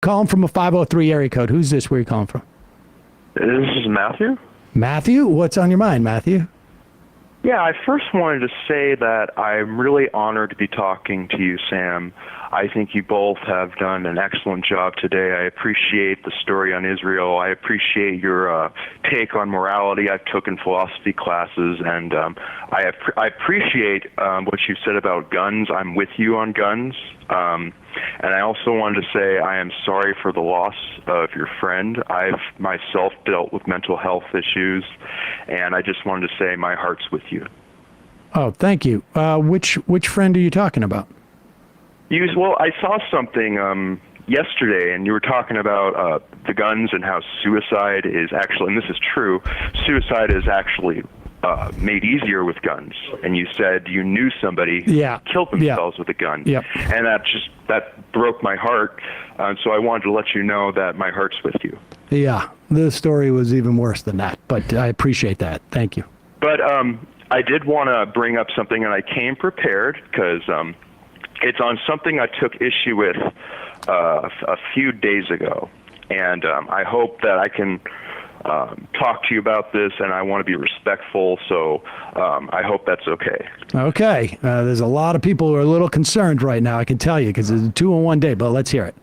calling from a 503 area code. Who's this? Where are you calling from? This is Matthew. Matthew? What's on your mind, Matthew? Yeah, I first wanted to say that I'm really honored to be talking to you, Sam. I think you both have done an excellent job today. I appreciate the story on Israel. I appreciate your take on morality. I've taken philosophy classes, and I appreciate what you said about guns. I'm with you on guns. And I also wanted to say I am sorry for the loss of your friend. I've myself dealt with mental health issues, and I just wanted to say my heart's with you. Oh, thank you. Which friend are you talking about? Well, I saw something yesterday, and you were talking about the guns and how suicide is actually, and this is true, suicide is actually made easier with guns. And you said you knew somebody who killed themselves with a gun. Yep. And that broke my heart. So I wanted to let you know that my heart's with you. Yeah, the story was even worse than that, but I appreciate that. Thank you. But I did want to bring up something, and I came prepared because it's on something I took issue with a few days ago. And I hope that I can talk to you about this, and I want to be respectful, so I hope that's okay. Okay. There's a lot of people who are a little concerned right now, I can tell you, because it's a 2-in-1 day, but let's hear it.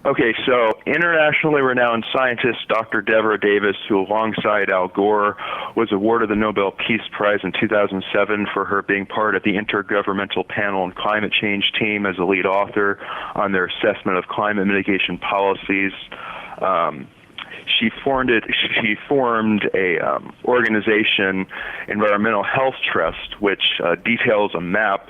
Okay, so internationally renowned scientist Dr. Deborah Davis, who alongside Al Gore was awarded the Nobel Peace Prize in 2007 for her being part of the Intergovernmental Panel on Climate Change team as a lead author on their assessment of climate mitigation policies. She formed a organization, Environmental Health Trust, which details a map.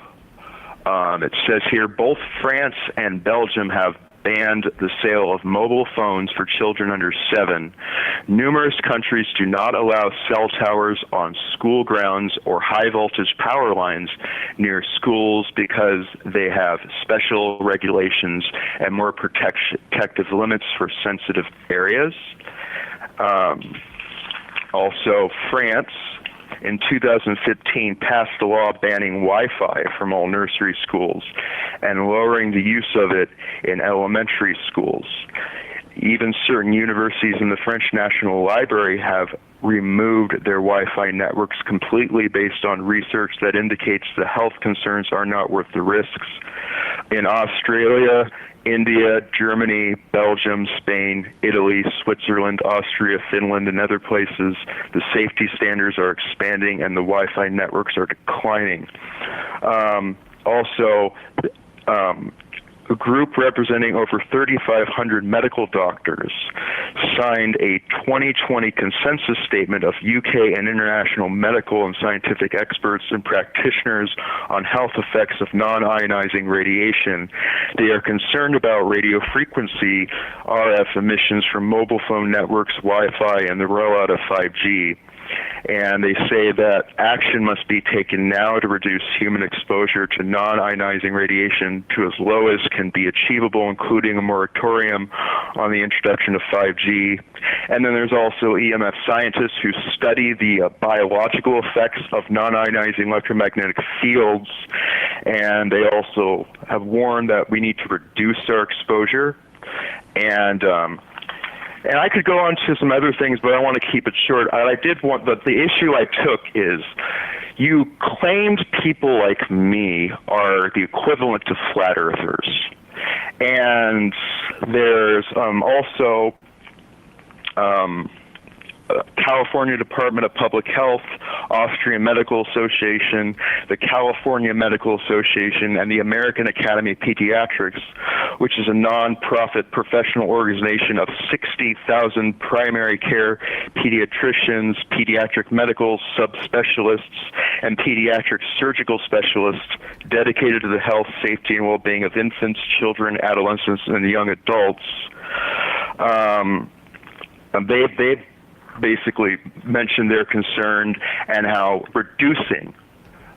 It says here both France and Belgium have banned the sale of mobile phones for children under 7. Numerous countries do not allow cell towers on school grounds or high voltage power lines near schools because they have special regulations and more protective limits for sensitive areas. Also, France in 2015 passed a law banning Wi-Fi from all nursery schools and lowering the use of it in elementary schools. Even certain universities in the French National Library have removed their Wi-Fi networks completely based on research that indicates the health concerns are not worth the risks. In Australia, India, Germany, Belgium, Spain, Italy, Switzerland, Austria, Finland, and other places, the safety standards are expanding and the Wi-Fi networks are declining. A group representing over 3,500 medical doctors signed a 2020 consensus statement of UK and international medical and scientific experts and practitioners on health effects of non-ionizing radiation. They are concerned about radio frequency RF emissions from mobile phone networks, Wi-Fi, and the rollout of 5G. And they say that action must be taken now to reduce human exposure to non-ionizing radiation to as low as can be achievable, including a moratorium on the introduction of 5G. And then there's also EMF scientists who study the biological effects of non-ionizing electromagnetic fields, and they also have warned that we need to reduce our exposure. And I could go on to some other things, but I want to keep it short. The issue I took is you claimed people like me are the equivalent to flat earthers. And there's also California Department of Public Health, Austrian Medical Association, the California Medical Association, and the American Academy of Pediatrics, which is a non-profit professional organization of 60,000 primary care pediatricians, pediatric medical subspecialists, and pediatric surgical specialists dedicated to the health, safety, and well-being of infants, children, adolescents, and young adults. They've basically mentioned their concern and how reducing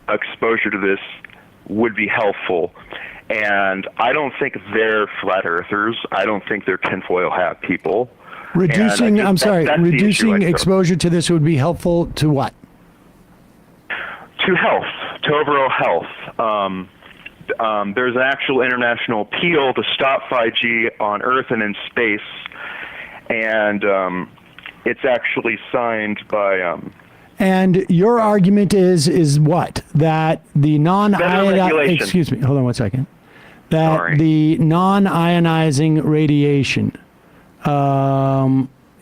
exposure to this would be helpful. And I don't think they're flat earthers. I don't think they're tinfoil hat people. Reducing exposure to this would be helpful to what? To health, to overall health. there's an actual international appeal to stop 5G on Earth and in space, and it's actually signed by. And your argument is what? That the regulation. excuse me, hold on one second. That Sorry. the non-ionizing radiation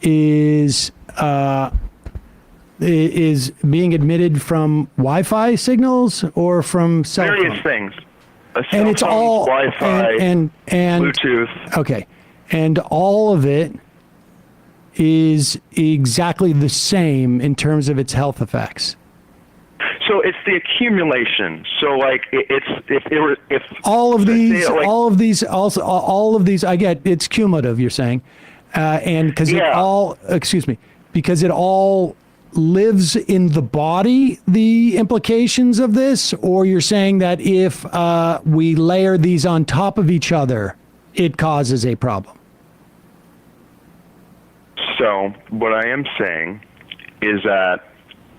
is being emitted from Wi-Fi signals or from cell phone? Various things. And it's all Wi-Fi, and Bluetooth. Okay, and all of it is exactly the same in terms of its health effects. So it's the accumulation. So like if All of these, like- all of these, I get it's cumulative. You're saying, and because it all, because it all lives in the body. The implications of this, or you're saying that if we layer these on top of each other, it causes a problem. So what I am saying is that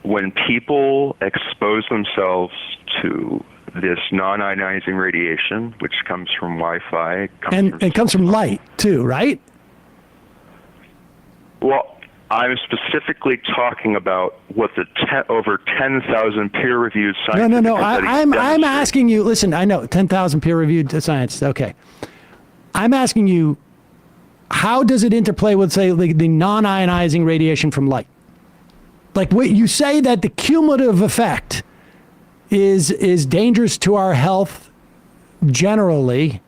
when people expose themselves to this non-ionizing radiation, which comes from Wi-Fi, It comes from light too, right? Well, I'm specifically talking about what the over 10,000 peer-reviewed scientific No. studies I'm demonstrate. asking you. Listen, I know 10,000 peer-reviewed science. Okay, I'm asking you, how does it interplay with, say, like the non-ionizing radiation from light? Like what you say that the cumulative effect is dangerous to our health generally.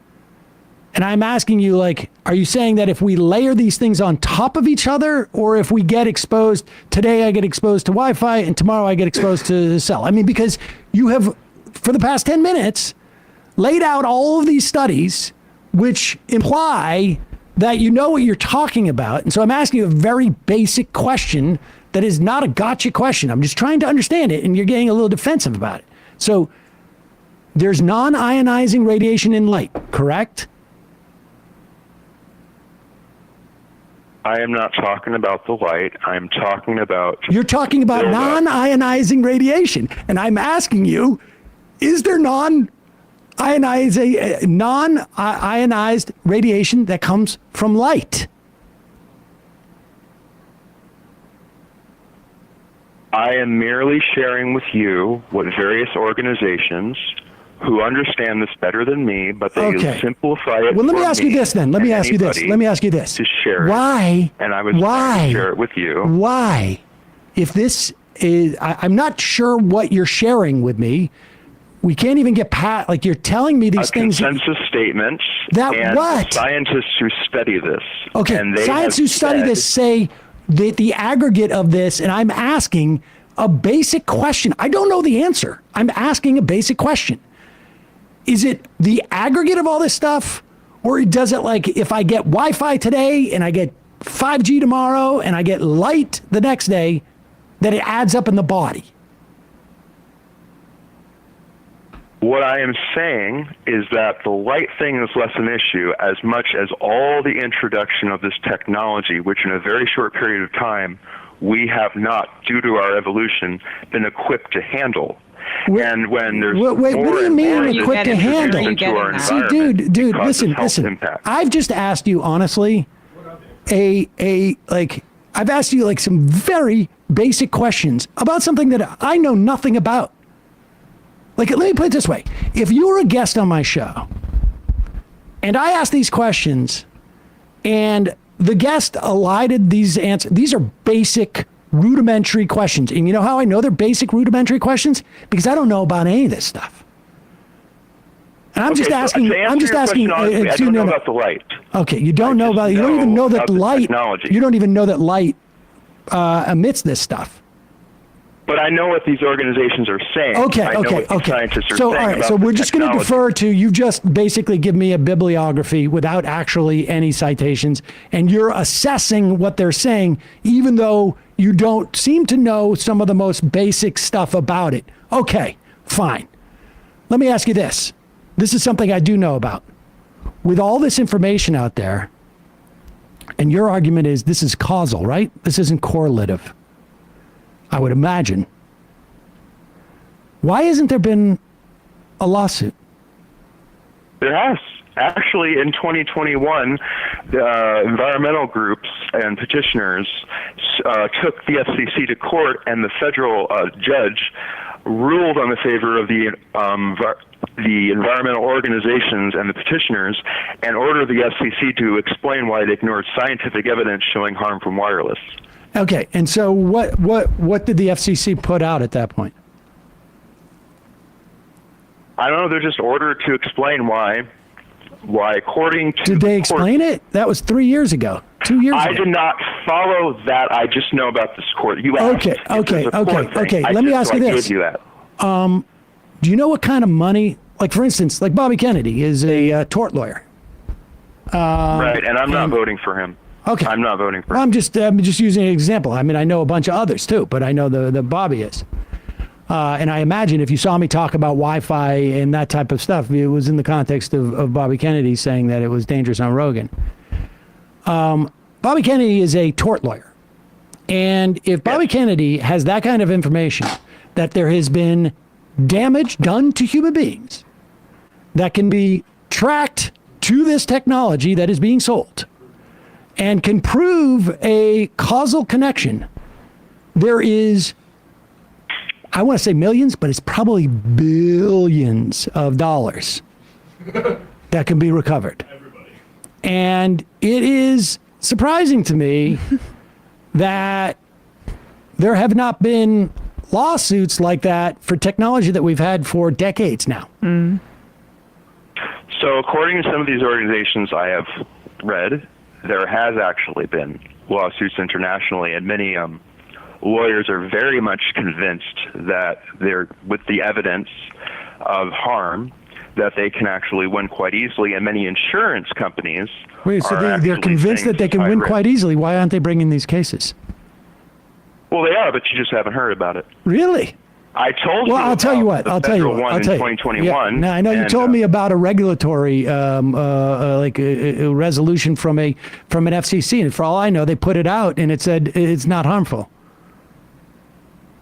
And I'm asking you, like, are you saying that if we layer these things on top of each other, or if we get exposed, today I get exposed to Wi-Fi and tomorrow I get exposed to the cell? I mean, because you have, for the past 10 minutes, laid out all of these studies which imply that you know what you're talking about. And so I'm asking you a very basic question that is not a gotcha question. I'm just trying to understand it, and you're getting a little defensive about it. So there's non-ionizing radiation in light, correct? I am not talking about the light. I'm talking about... You're talking about non-ionizing radiation. And I'm asking you, is there non-ionized radiation that comes from light? I am merely sharing with you what various organizations who understand this better than me, but they simplify it. Well, let me ask you this then. Let me ask you this. To share Why? And I was trying to share it with you. Why? If this is, I'm not sure what you're sharing with me. We can't even get past, like, you're telling me these things. Consensus statements. That and what? Scientists who study this. Okay, and they scientists who study this say that the aggregate of this, and I'm asking a basic question. I don't know the answer. I'm asking a basic question. Is it the aggregate of all this stuff, or does it, like, if I get Wi-Fi today and I get 5G tomorrow and I get light the next day, that it adds up in the body? What I am saying is that the light thing is less an issue as much as all the introduction of this technology, which in a very short period of time, we have not, due to our evolution, been equipped to handle. And when there's what do you mean equipped to handle? See, dude, listen. Impact. I've just asked you honestly, I've asked you like some very basic questions about something that I know nothing about. Like, let me put it this way: if you were a guest on my show, and I asked these questions, and the guest elided these answers, these are basic, rudimentary questions. And you know how I know they're basic, rudimentary questions? Because I don't know about any of this stuff. And I'm just asking. So I'm just asking. I don't know about the light. Okay, you don't know about. You don't even know that light. Technology. You don't even know that light emits this stuff. But I know what these organizations are saying. Okay. Scientists are so, saying all right. about So the we're just going to technology. defer to you. Just basically give me a bibliography without actually any citations, and you're assessing what they're saying, even though you don't seem to know some of the most basic stuff about it. Okay, fine. Let me ask you this. This is something I do know about. With all this information out there, and your argument is this is causal, right? This isn't correlative, I would imagine. Why hasn't there been a lawsuit? There has. Actually, in 2021, environmental groups and petitioners took the FCC to court, and the federal judge ruled on the favor of the environmental organizations and the petitioners, and ordered the FCC to explain why it ignored scientific evidence showing harm from wireless. Okay, and so what did the FCC put out at that point? I don't know. They're just ordered to explain why according to Did they explain it? That was 3 years ago. 2 years ago. I did not follow that. I just know about this court. You asked. Okay. Let me ask you this. I gave you that. Do you know what kind of money, like for instance, like Bobby Kennedy is a tort lawyer. Right, and I'm not voting for him. Okay. I'm not voting for him. I'm just using an example. I mean, I know a bunch of others too, but I know the Bobby is. And I imagine if you saw me talk about Wi-Fi and that type of stuff, it was in the context of Bobby Kennedy saying that it was dangerous on Rogan. Bobby Kennedy is a tort lawyer. And if Bobby Kennedy has that kind of information, that there has been damage done to human beings that can be tracked to this technology that is being sold and can prove a causal connection, there is, I want to say millions, but it's probably billions of dollars that can be recovered. And it is surprising to me that there have not been lawsuits like that for technology that we've had for decades now. Mm. So according to some of these organizations I have read, there has actually been lawsuits internationally, and many lawyers are very much convinced that they're, with the evidence of harm, that they can actually win quite easily, and many insurance companies Wait, so they're convinced that they can win quite easily. Why aren't they bringing these cases? Well, they are, but you just haven't heard about it. Really? I told you. Well, I'll tell you what. I'll tell you what. I'll tell you. 2021. Yeah. Now, I know you told me about a regulatory, like a resolution from an FCC, and for all I know, they put it out and it said it's not harmful.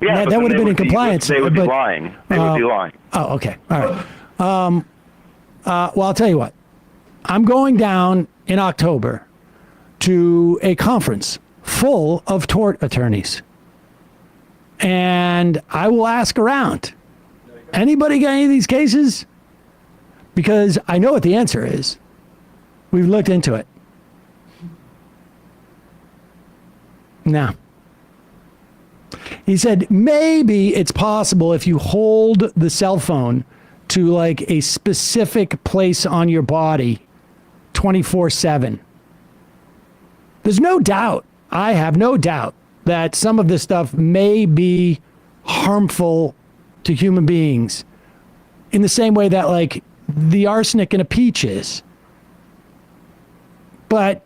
Yeah, that would have been in compliance. They would be lying. They would be lying. Oh, okay. All right. Well, I'll tell you what. I'm going down in October to a conference full of tort attorneys. And I will ask around. Anybody got any of these cases? Because I know what the answer is. We've looked into it. No. He said, maybe it's possible if you hold the cell phone to like a specific place on your body 24/7. There's no doubt, I have no doubt, that some of this stuff may be harmful to human beings in the same way that like the arsenic in a peach is. But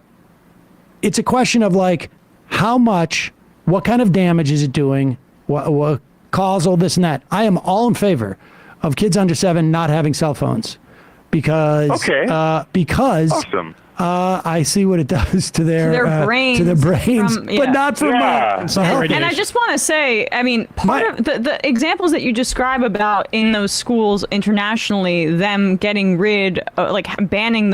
it's a question of like how much, what kind of damage is it doing, what causal this and that. I am all in favor of kids under 7 not having cell phones because Awesome. I see what it does to their brains, but not for mine. And I just want to say, I mean, part of the examples that you describe about in those schools internationally, them getting rid, like banning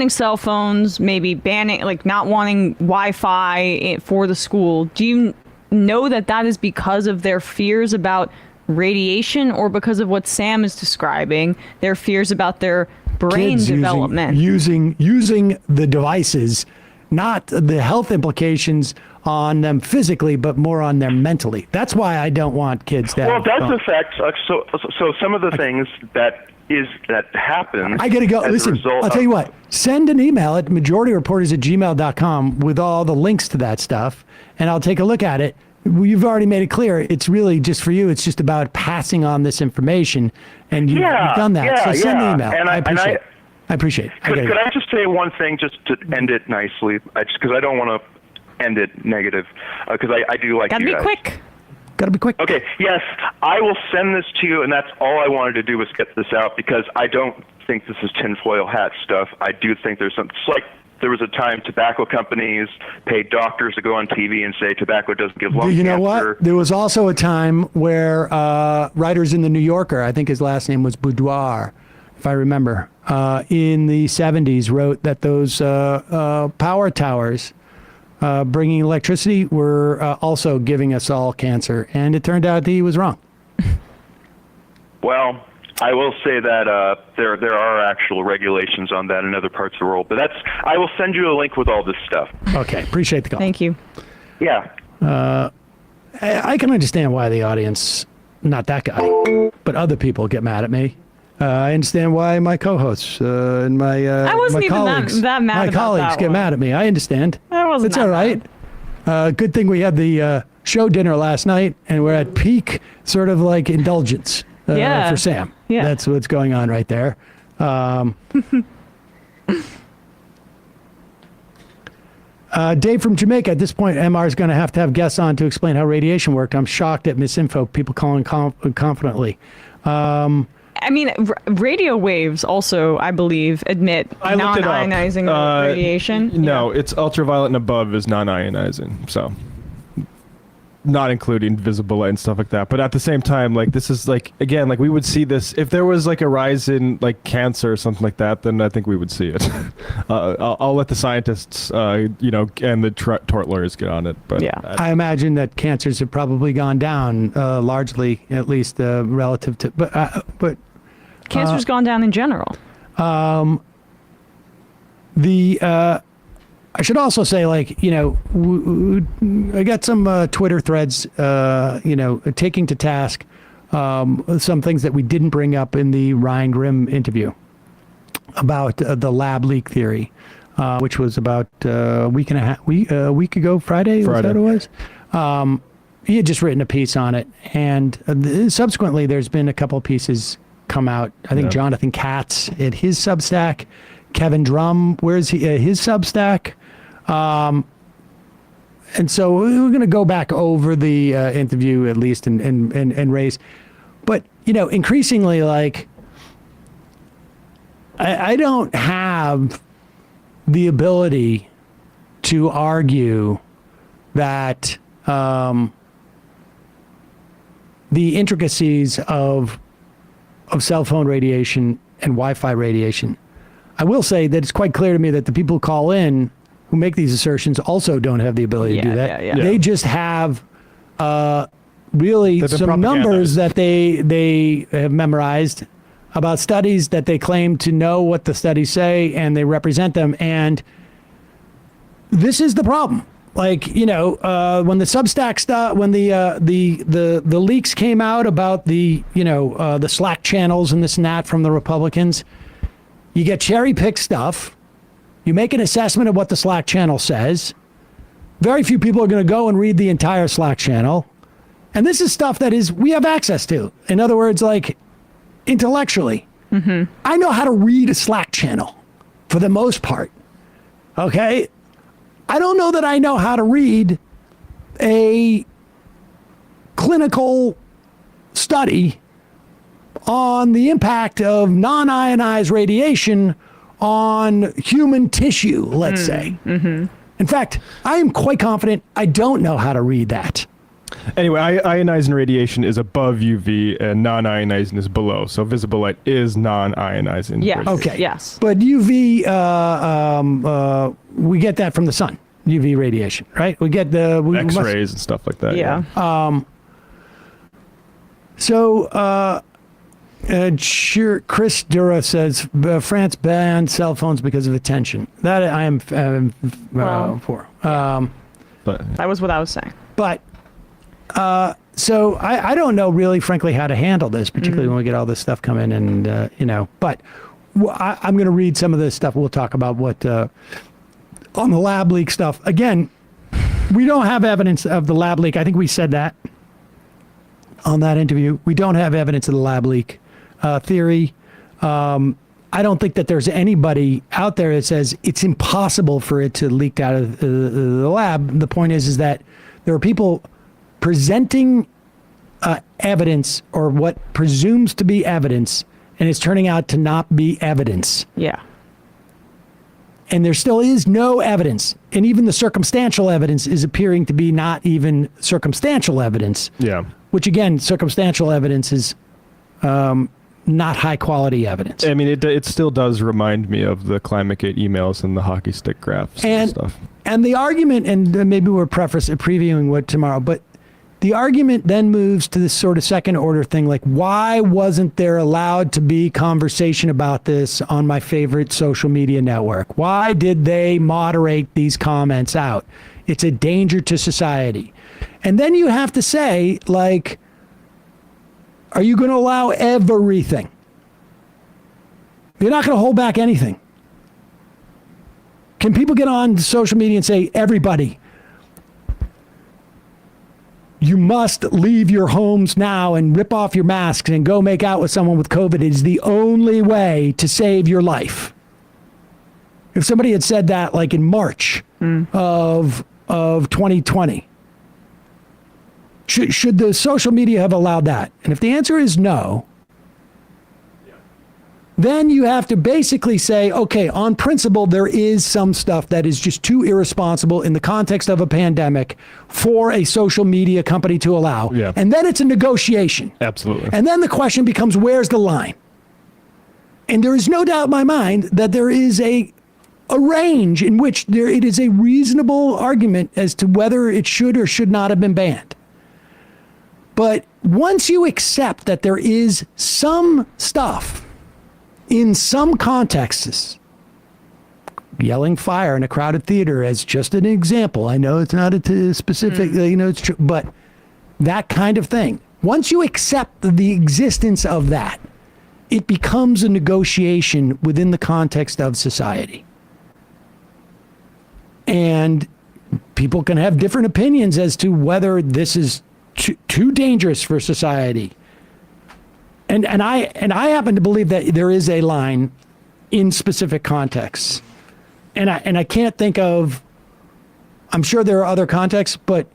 cell phones, maybe banning, like not wanting Wi-Fi for the school. Do you know that is because of their fears about radiation, or because of what Sam is describing, their fears about their brain development? Using the devices, not the health implications on them physically, but more on them mentally. That's why I don't want kids to have that's affect. So some of the things that happen. I gotta go. Listen, I'll tell you what. Send an email at majorityreporters@gmail.com with all the links to that stuff, and I'll take a look at it. You've already made it clear. It's really just for you. It's just about passing on this information, and you've done that. So send the email. And I appreciate it. Could I just say one thing just to end it nicely? Because I don't want to end it negative. Because I do like you guys. Gotta be quick. Okay. Yes, I will send this to you, and that's all I wanted to do was get this out because I don't think this is tinfoil hat stuff. I do think there's some. It's like there was a time tobacco companies paid doctors to go on TV and say tobacco doesn't give lung cancer. You know what? There was also a time where writers in the New Yorker, I think his last name was Boudoir, if I remember, in the 70s wrote that those power towers bringing electricity were also giving us all cancer. And it turned out that he was wrong. Well, I will say that there are actual regulations on that in other parts of the world. But I will send you a link with all this stuff. Okay, appreciate the call. Thank you. Yeah. I can understand why the audience, not that guy, but other people get mad at me. I understand why my co-hosts and my I wasn't my even colleagues, that mad my about colleagues that get one. mad at me. I understand. I wasn't It's that all right. Good thing we had the show dinner last night, and we're at peak sort of like indulgence Yeah. for Sam. Yeah. That's what's going on right there. Dave from Jamaica, at this point, MR is going to have guests on to explain how radiation worked. I'm shocked at misinfo, people calling confidently. I mean, radio waves also, I believe, admit I looked it up. non-ionizing radiation. No, it's ultraviolet and above is non-ionizing, so not including visible light and stuff like that. But at the same time, like this is like again, like we would see this if there was like a rise in like cancer or something like that. Then I think we would see it. I'll let the scientists, and the tort lawyers get on it. But Yeah. I imagine that cancers have probably gone down largely, at least relative to, but Cancer's gone down in general. I should also say, like, I got some Twitter threads, taking to task some things that we didn't bring up in the Ryan Grimm interview about the lab leak theory, which was about a week ago, Friday. Was that what it was? He had just written a piece on it, and subsequently there's been a couple pieces come out. I think Jonathan Katz at his Substack, Kevin Drum, where's he? His Substack. And so we're going to go back over the interview at least and raise, but increasingly, like, I don't have the ability to argue that the intricacies of cell phone radiation and Wi-Fi radiation. I will say that it's quite clear to me that the people who call in who make these assertions also don't have the ability to do that. Yeah. They just have really some numbers that they have memorized about studies that they claim to know what the studies say, and they represent them. And this is the problem. Like, when the Substack stuff, when the leaks came out about the Slack channels and this and that from the Republicans, you get cherry-picked stuff. You make an assessment of what the Slack channel says. Very few people are going to go and read the entire Slack channel. And this is stuff that we have access to. In other words, like, intellectually. Mm-hmm. I know how to read a Slack channel for the most part. Okay? I don't know that I know how to read a clinical study on the impact of non-ionized radiation on human tissue, let's say. Mm-hmm. In fact, I am quite confident I don't know how to read that. Anyway, ionizing radiation is above UV and non-ionizing is below. So visible light is non-ionizing. Yes. radiation. Okay. Yes. But UV, we get that from the sun. UV radiation, right? We get the X-rays and stuff like that. Yeah. Chris Dura says France banned cell phones because of attention. That I am for. But That was what I was saying. But so I don't know really, frankly, how to handle this, particularly when we get all this stuff coming and, but I'm going to read some of this stuff. We'll talk about what, on the lab leak stuff. Again, we don't have evidence of the lab leak. I think we said that on that interview. We don't have evidence of the lab leak theory. I don't think that there's anybody out there that says it's impossible for it to leak out of the lab. The point is that there are people presenting evidence or what presumes to be evidence, and it's turning out to not be evidence. Yeah. And there still is no evidence. And even the circumstantial evidence is appearing to be not even circumstantial evidence. yeah. Which, again, circumstantial evidence is not high quality evidence. I mean, it still does remind me of the ClimateGate emails and the hockey stick graphs and stuff. And the argument, and maybe we're previewing what tomorrow, but the argument then moves to this sort of second order thing, like why wasn't there allowed to be conversation about this on my favorite social media network? Why did they moderate these comments out? It's a danger to society. And then you have to say, like, are you going to allow everything? You're not going to hold back anything. Can people get on social media and say, everybody, you must leave your homes now and rip off your masks and go make out with someone with COVID? It is the only way to save your life. If somebody had said that like in March of 2020, should the social media have allowed that? And if the answer is no, then you have to basically say, okay, on principle, there is some stuff that is just too irresponsible in the context of a pandemic for a social media company to allow. Yeah. And then it's a negotiation. Absolutely. And then the question becomes, where's the line? And there is no doubt in my mind that there is a range in which it is a reasonable argument as to whether it should or should not have been banned. But once you accept that there is some stuff in some contexts, yelling fire in a crowded theater as just an example. I know it's not a specific, it's true, but that kind of thing. Once you accept the existence of that, it becomes a negotiation within the context of society. And people can have different opinions as to whether this is too dangerous for society. And I happen to believe that there is a line in specific contexts. And I can't think of, I'm sure there are other contexts, but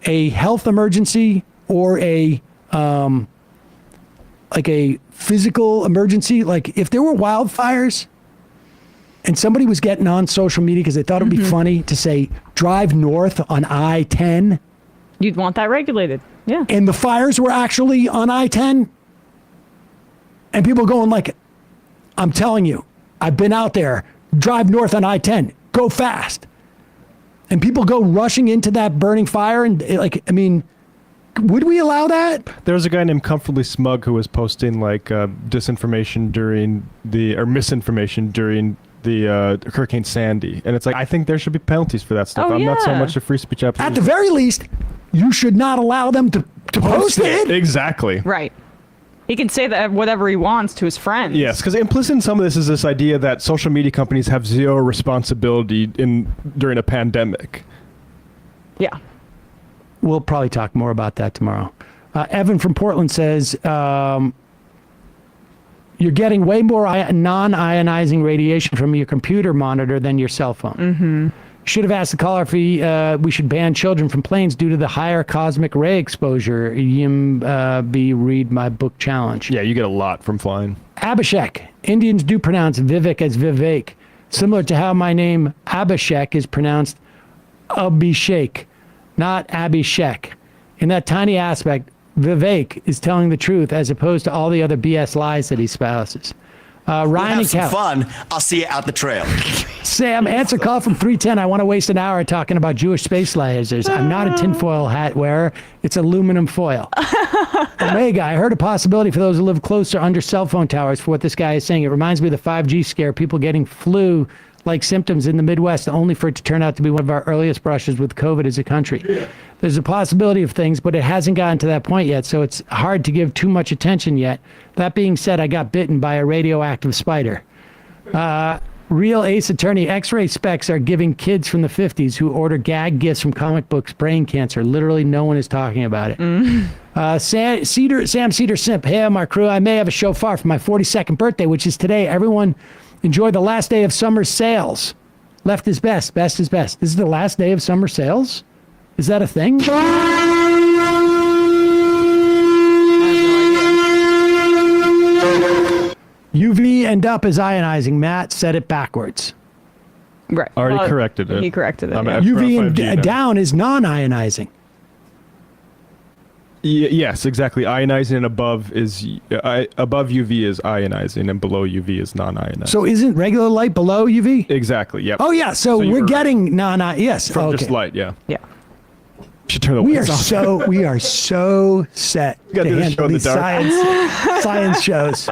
a health emergency or a like a physical emergency, like if there were wildfires and somebody was getting on social media because they thought it'd be funny to say, drive north on I-10. You'd want that regulated. Yeah. And the fires were actually on I-10. And people going like, I'm telling you, I've been out there, drive north on I-10, go fast. And people go rushing into that burning fire. And like, I mean, would we allow that? There was a guy named Comfortably Smug who was posting like disinformation misinformation during the Hurricane Sandy. And it's like, I think there should be penalties for that stuff. Oh, I'm not so yeah. much a free speech absolute. At the very least, you should not allow them to post it. Exactly. Right. He can say that whatever he wants to his friends. Yes, because implicit in some of this is this idea that social media companies have zero responsibility during a pandemic. Yeah. We'll probably talk more about that tomorrow. Evan from Portland says, you're getting way more non-ionizing radiation from your computer monitor than your cell phone. Mm-hmm. Should have asked the caller if we should ban children from planes due to the higher cosmic ray exposure. Read my book challenge. Yeah, you get a lot from flying. Abhishek. Indians do pronounce Vivek as Vivek, similar to how my name Abhishek is pronounced Abhishek, not Abhishek. In that tiny aspect, Vivek is telling the truth as opposed to all the other BS lies that he spouses. Ryan and have some fun. I'll see you out the trail. Sam, answer call from 310. I want to waste an hour talking about Jewish space lasers. I'm not a tinfoil hat wearer. It's aluminum foil. Omega, I heard a possibility for those who live closer under cell phone towers for what this guy is saying. It reminds me of the 5G scare, people getting flu-like symptoms in the Midwest, only for it to turn out to be one of our earliest brushes with COVID as a country. Yeah. There's a possibility of things, but it hasn't gotten to that point yet, so it's hard to give too much attention yet. That being said, I got bitten by a radioactive spider. Real Ace Attorney, X-ray specs are giving kids from the 50s who order gag gifts from comic books brain cancer. Literally no one is talking about it. Sam Cedar Simp, hey, my crew, I may have a shofar for my 42nd birthday, which is today. Everyone enjoy the last day of summer sales. Left is best, best is best. This is the last day of summer sales? Is that a thing? UV and up is ionizing. Matt said it backwards. Right. Already corrected it. He corrected it. I'm Yeah. at UV and 5G now. down is non-ionizing. Yes, exactly. Ionizing and above is above UV is ionizing, and below UV is non-ionizing. So isn't regular light below UV? Exactly. Yep. Oh yeah. So you we're were getting yes. from okay. just light. Yeah. Yeah. Should turn the We are lights off. so set to gotta do the handle show in the these dark. science shows.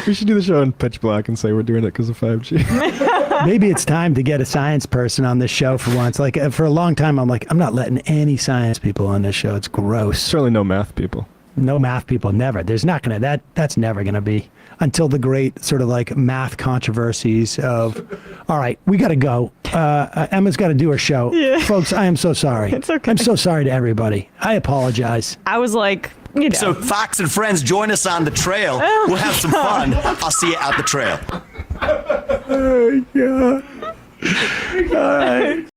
We should do the show in pitch black and say we're doing it because of 5G. Maybe it's time to get a science person on this show for once. Like for a long time, I'm like, I'm not letting any science people on this show. It's gross. Certainly no math people. No math people, never. There's not gonna that's never gonna be until the great sort of like math controversies of. All right, we got to go. Emma's got to do her show. Yeah. Folks, I am so sorry. It's okay. I'm so sorry to everybody. I apologize. I was like, you know. So, Fox and friends, join us on the trail. We'll have some fun. I'll see you out the trail. Oh, God. All right.